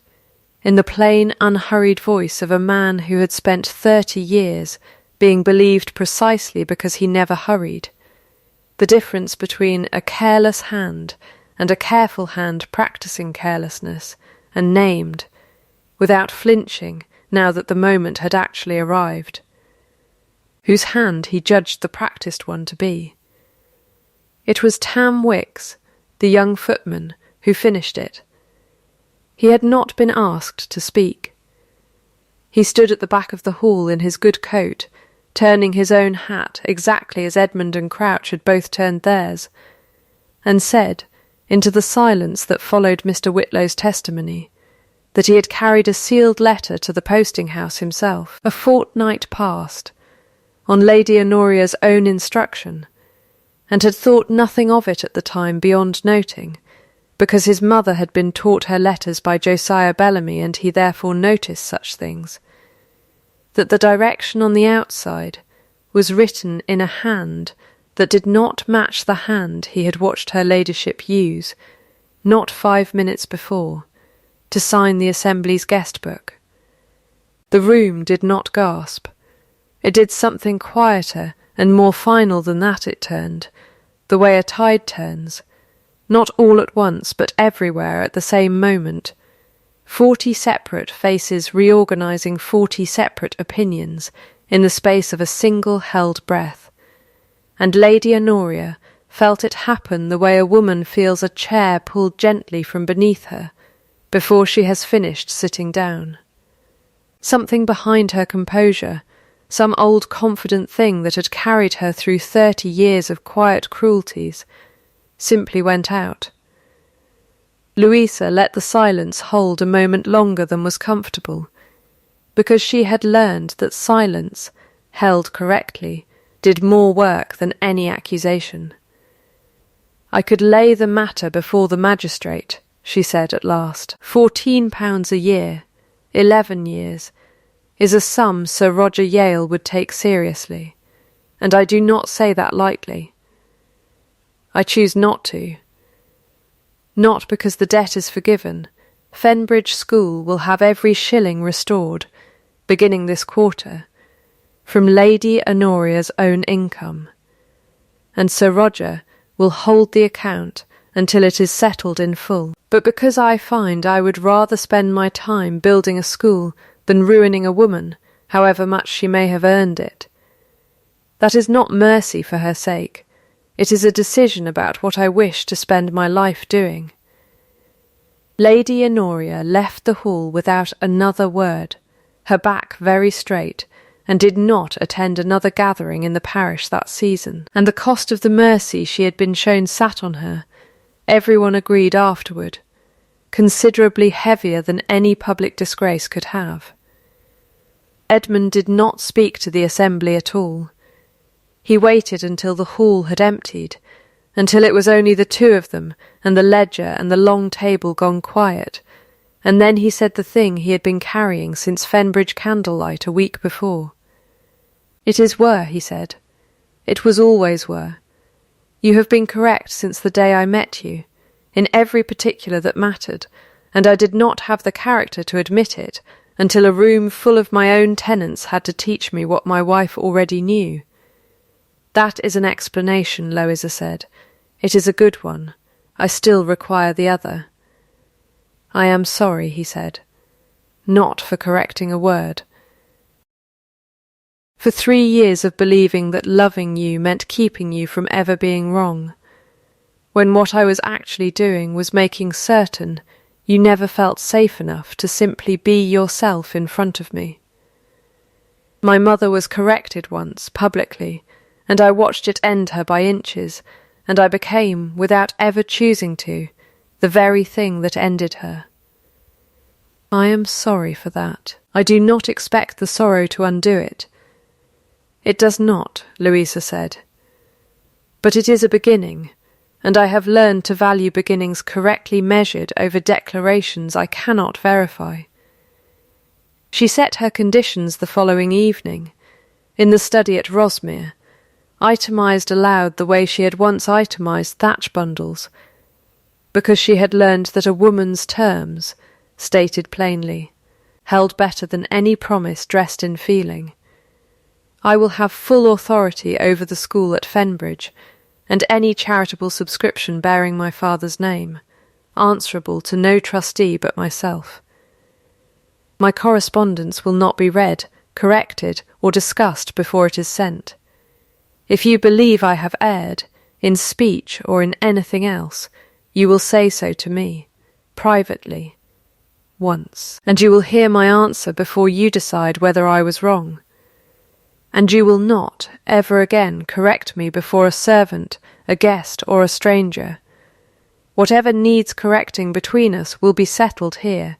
in the plain, unhurried voice of a man who had spent 30 years being believed precisely because he never hurried, the difference between a careless hand and a careful hand practising carelessness, and named, without flinching now that the moment had actually arrived, whose hand he judged the practised one to be. It was Tam Wicks, the young footman, who finished it. He had not been asked to speak. He stood at the back of the hall in his good coat, turning his own hat exactly as Edmund and Crouch had both turned theirs, and said, into the silence that followed Mr. Whitlow's testimony, that he had carried a sealed letter to the posting-house himself, a fortnight past, on Lady Honoria's own instruction, and had thought nothing of it at the time beyond noting, because his mother had been taught her letters by Josiah Bellamy, and he therefore noticed such things, that the direction on the outside was written in a hand that did not match the hand he had watched her ladyship use, not 5 minutes before, to sign the Assembly's guest book. The room did not gasp. It did something quieter and more final than that, it turned, the way a tide turns, not all at once but everywhere at the same moment, 40 separate faces reorganizing 40 separate opinions in the space of a single held breath, and Lady Honoria felt it happen the way a woman feels a chair pulled gently from beneath her before she has finished sitting down. Something behind her composure, some old confident thing that had carried her through 30 years of quiet cruelties, simply went out. Louisa let the silence hold a moment longer than was comfortable, because she had learned that silence, held correctly, did more work than any accusation. "I could lay the matter before the magistrate," she said at last. £14 a year, 11 years, is a sum Sir Roger Yale would take seriously, and I do not say that lightly. I choose not to. Not because the debt is forgiven. Fenbridge School will have every shilling restored, beginning this quarter, from Lady Honoria's own income, and Sir Roger will hold the account until it is settled in full. But because I find I would rather spend my time building a school than ruining a woman, however much she may have earned it. That is not mercy for her sake. It is a decision about what I wish to spend my life doing. Lady Honoria left the hall without another word, her back very straight, and did not attend another gathering in the parish that season, and the cost of the mercy she had been shown sat on her, everyone agreed afterward, considerably heavier than any public disgrace could have. Edmund did not speak to the assembly at all. He waited until the hall had emptied, until it was only the two of them and the ledger and the long table gone quiet, and then he said the thing he had been carrying since Fenbridge Candlelight a week before. "It is were," he said. "It was always were. You have been correct since the day I met you, in every particular that mattered, and I did not have the character to admit it until a room full of my own tenants had to teach me what my wife already knew." "That is an explanation," Louisa said. "It is a good one. I still require the other." "I am sorry," he said. "Not for correcting a word. For 3 years of believing that loving you meant keeping you from ever being wrong, when what I was actually doing was making certain you never felt safe enough to simply be yourself in front of me. My mother was corrected once, publicly, and I watched it end her by inches, and I became, without ever choosing to, the very thing that ended her. I am sorry for that. I do not expect the sorrow to undo it. It does not, Louisa said. But it is a beginning, and I have learned to value beginnings correctly measured over declarations I cannot verify. She set her conditions the following evening, in the study at Rosmere, itemised aloud the way she had once itemised thatch bundles, because she had learned that a woman's terms, stated plainly, held better than any promise dressed in feeling. I will have full authority over the school at Fenbridge, and any charitable subscription bearing my father's name, answerable to no trustee but myself. My correspondence will not be read, corrected, or discussed before it is sent. If you believe I have erred, in speech or in anything else, you will say so to me, privately, once, and you will hear my answer before you decide whether I was wrong. And you will not ever again correct me before a servant, a guest, or a stranger. Whatever needs correcting between us will be settled here,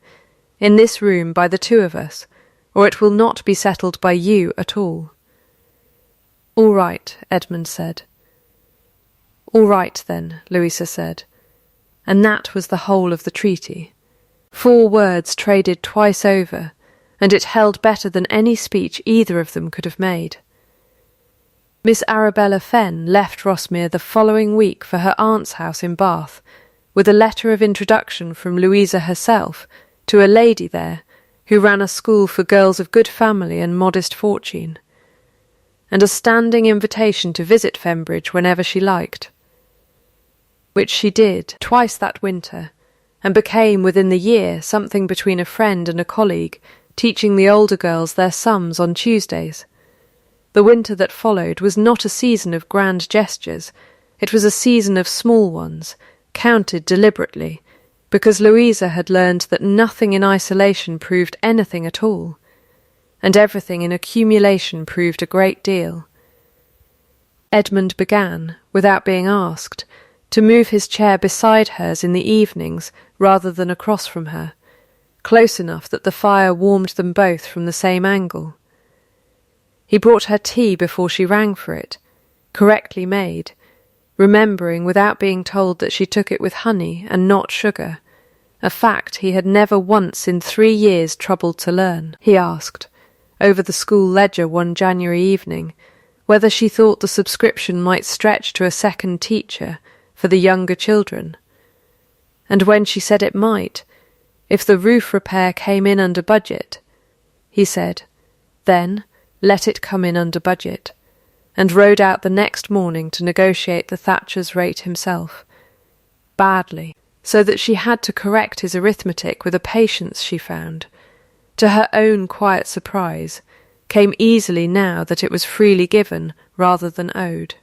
in this room by the two of us, or it will not be settled by you at all. All right, Edmund said. All right, then, Louisa said. And that was the whole of the treaty. 4 words traded twice over, and it held better than any speech either of them could have made. Miss Arabella Fenn left Rosmere the following week for her aunt's house in Bath, with a letter of introduction from Louisa herself to a lady there who ran a school for girls of good family and modest fortune, and a standing invitation to visit Fenbridge whenever she liked, which she did twice that winter, and became within the year something between a friend and a colleague, teaching the older girls their sums on Tuesdays. The winter that followed was not a season of grand gestures, it was a season of small ones, counted deliberately, because Louisa had learned that nothing in isolation proved anything at all, and everything in accumulation proved a great deal. Edmund began, without being asked, to move his chair beside hers in the evenings rather than across from her, close enough that the fire warmed them both from the same angle. He brought her tea before she rang for it, correctly made, remembering without being told that she took it with honey and not sugar, a fact he had never once in 3 years troubled to learn. He asked, over the school ledger one January evening, whether she thought the subscription might stretch to a second teacher for the younger children. And when she said it might, if the roof repair came in under budget, he said, then let it come in under budget, and rode out the next morning to negotiate the Thatcher's rate himself, badly, so that she had to correct his arithmetic with a patience she found, to her own quiet surprise, came easily now that it was freely given rather than owed.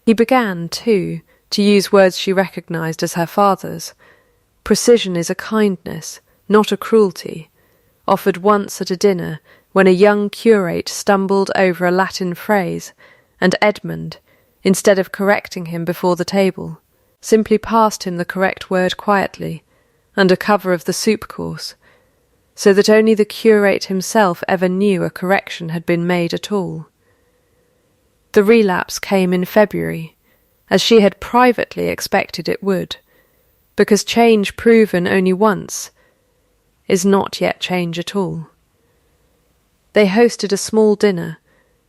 He began, too, to use words she recognised as her father's. Precision is a kindness, not a cruelty, offered once at a dinner when a young curate stumbled over a Latin phrase, and Edmund, instead of correcting him before the table, simply passed him the correct word quietly, under cover of the soup course, so that only the curate himself ever knew a correction had been made at all. The relapse came in February, as she had privately expected it would, because change proven only once is not yet change at all. They hosted a small dinner,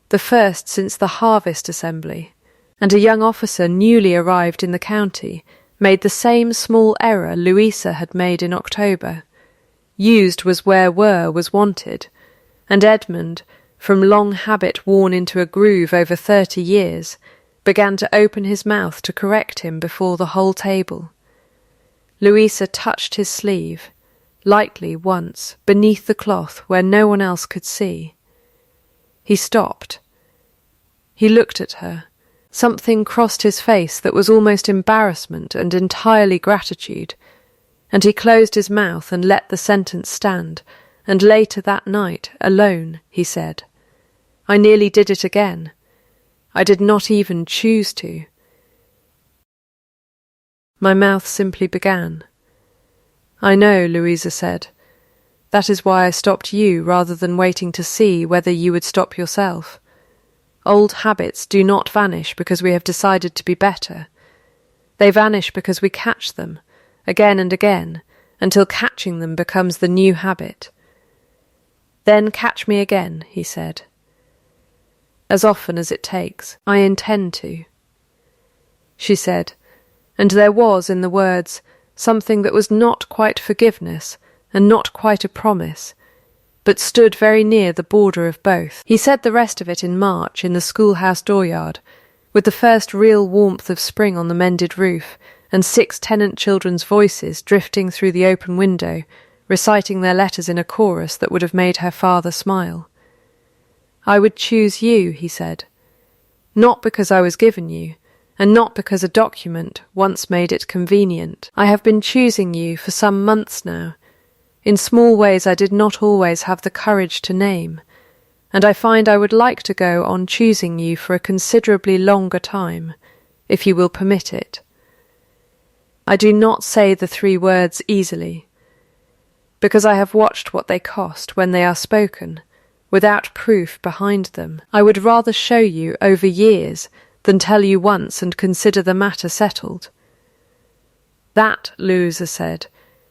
the first since the Harvest Assembly, and a young officer newly arrived in the county made the same small error Louisa had made in October. Used was where were was wanted, and Edmund, from long habit worn into a groove over 30 years, began to open his mouth to correct him before the whole table. Louisa touched his sleeve, lightly once, beneath the cloth where no one else could see. He stopped. He looked at her. Something crossed his face that was almost embarrassment and entirely gratitude, and he closed his mouth and let the sentence stand, and later that night, alone, he said, "I nearly did it again. I did not even choose to." My mouth simply began. "I know," Louisa said. "That is why I stopped you rather than waiting to see whether you would stop yourself. Old habits do not vanish because we have decided to be better. They vanish because we catch them, again and again, until catching them becomes the new habit." "Then catch me again," he said. "As often as it takes. I intend to," she said, and there was in the words something that was not quite forgiveness and not quite a promise, but stood very near the border of both. He said the rest of it in March in the schoolhouse dooryard, with the first real warmth of spring on the mended roof, and 6 tenant children's voices drifting through the open window, reciting their letters in a chorus that would have made her father smile. "I would choose you," he said, "not because I was given you, and not because a document once made it convenient. I have been choosing you for some months now, in small ways I did not always have the courage to name, and I find I would like to go on choosing you for a considerably longer time, if you will permit it. I do not say the 3 words easily, because I have watched what they cost when they are spoken, without proof behind them. I would rather show you over years than tell you once and consider the matter settled. That," Louisa said,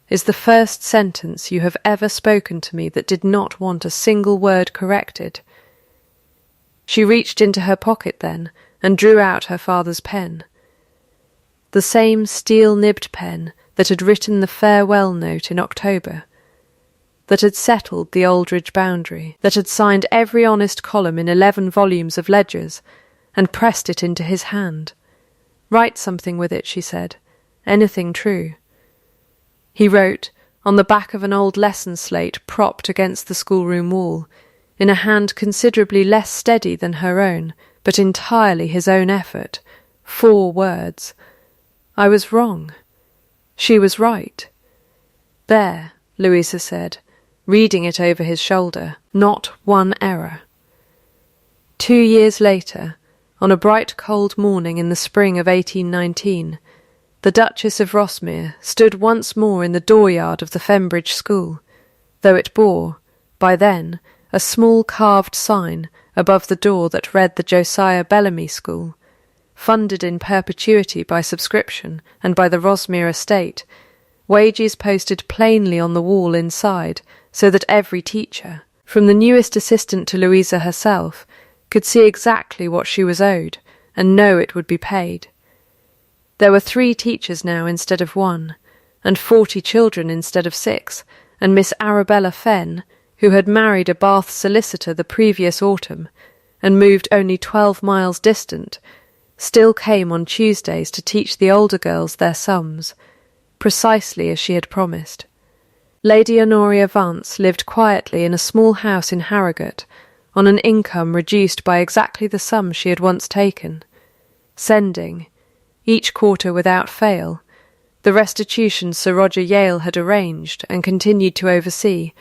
"is the first sentence you have ever spoken to me that did not want a single word corrected." She reached into her pocket then and drew out her father's pen. The same steel-nibbed pen that had written the farewell note in October, that had settled the Aldridge boundary, that had signed every honest column in 11 volumes of ledgers, and pressed it into his hand. "Write something with it," she said, "anything true." He wrote, on the back of an old lesson slate propped against the schoolroom wall, in a hand considerably less steady than her own, but entirely his own effort, 4 words. "I was wrong. She was right." "There," Louisa said, reading it over his shoulder, "not one error." 2 years later, on a bright cold morning in the spring of 1819, the Duchess of Rossmere stood once more in the dooryard of the Fembridge School, though it bore, by then, a small carved sign above the door that read the Josiah Bellamy School, funded in perpetuity by subscription and by the Rosmere estate, wages posted plainly on the wall inside so that every teacher, from the newest assistant to Louisa herself, could see exactly what she was owed and know it would be paid. There were 3 teachers now instead of 1, and 40 children instead of 6, and Miss Arabella Fenn, who had married a Bath solicitor the previous autumn and moved only 12 miles distant, still came on Tuesdays to teach the older girls their sums, precisely as she had promised. Lady Honoria Vance lived quietly in a small house in Harrogate, on an income reduced by exactly the sum she had once taken, sending, each quarter without fail, the restitution Sir Roger Yale had arranged and continued to oversee,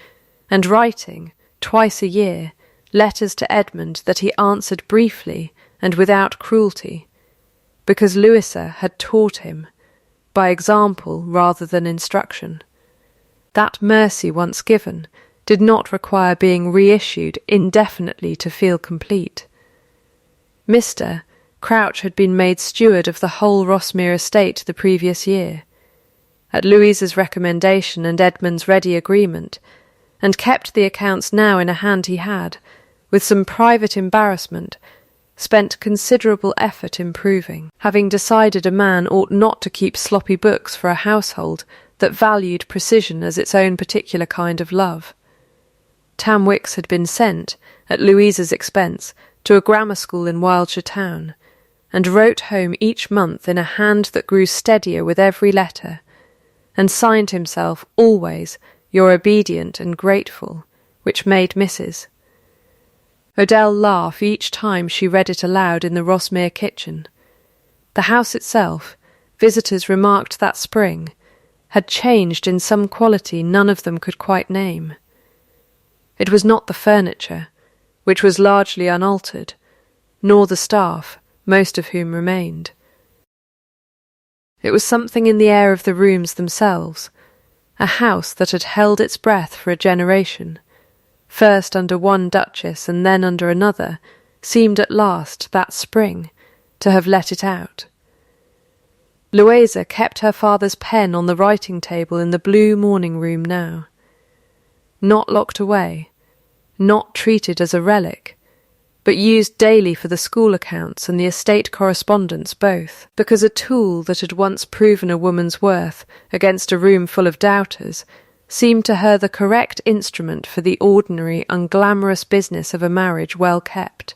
and writing, twice a year, letters to Edmund that he answered briefly and without cruelty, because Louisa had taught him, by example rather than instruction. That mercy once given did not require being reissued indefinitely to feel complete. Mr. Crouch had been made steward of the whole Rosmere estate the previous year, at Louisa's recommendation and Edmund's ready agreement, and kept the accounts now in a hand he had, with some private embarrassment, spent considerable effort improving, having decided a man ought not to keep sloppy books for a household that valued precision as its own particular kind of love. Tam Wicks had been sent, at Louisa's expense, to a grammar school in Wildshire Town, and wrote home each month in a hand that grew steadier with every letter, and signed himself always your obedient and grateful, which made Mrs. Odell laugh each time she read it aloud in the Rosmere kitchen. The house itself, visitors remarked that spring, had changed in some quality none of them could quite name. It was not the furniture, which was largely unaltered, nor the staff, most of whom remained. It was something in the air of the rooms themselves, a house that had held its breath for a generation, first under one duchess and then under another, seemed at last, that spring, to have let it out. Louisa kept her father's pen on the writing-table in the blue morning-room now. Not locked away, not treated as a relic, but used daily for the school accounts and the estate correspondence both, because a tool that had once proven a woman's worth against a room full of doubters seemed to her the correct instrument for the ordinary, unglamorous business of a marriage well kept.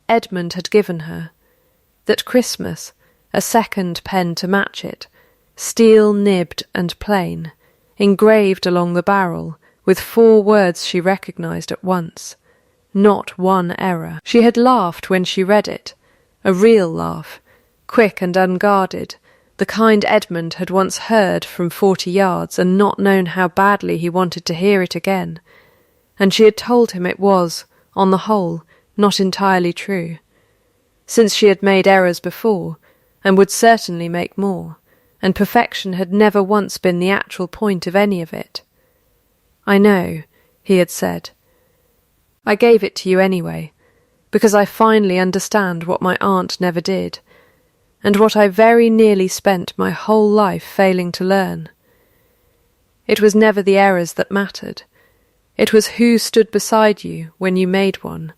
Edmund had given her, that Christmas, a second pen to match it, steel-nibbed and plain, engraved along the barrel, with 4 words she recognised at once, not one error. She had laughed when she read it, a real laugh, quick and unguarded, the kind Edmund had once heard from 40 yards and not known how badly he wanted to hear it again, and she had told him it was, on the whole, not entirely true, since she had made errors before, and would certainly make more, and perfection had never once been the actual point of any of it. "I know," he had said. "I gave it to you anyway, because I finally understand what my aunt never did, and what I very nearly spent my whole life failing to learn. It was never the errors that mattered. It was who stood beside you when you made one."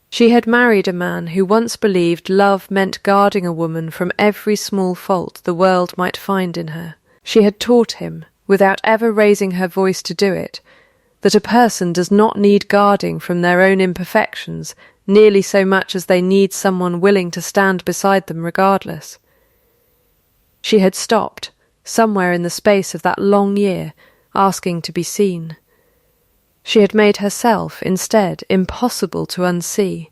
She had married a man who once believed love meant guarding a woman from every small fault the world might find in her. She had taught him, without ever raising her voice to do it, that a person does not need guarding from their own imperfections nearly so much as they need someone willing to stand beside them regardless. She had stopped, somewhere in the space of that long year, asking to be seen. She had made herself, instead, impossible to unsee,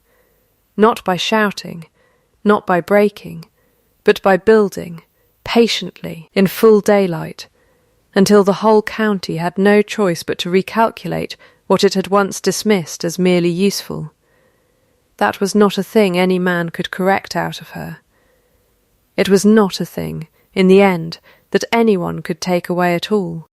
not by shouting, not by breaking, but by building, patiently, in full daylight, until the whole county had no choice but to recalculate what it had once dismissed as merely useful. That was not a thing any man could correct out of her. It was not a thing, in the end, that anyone could take away at all.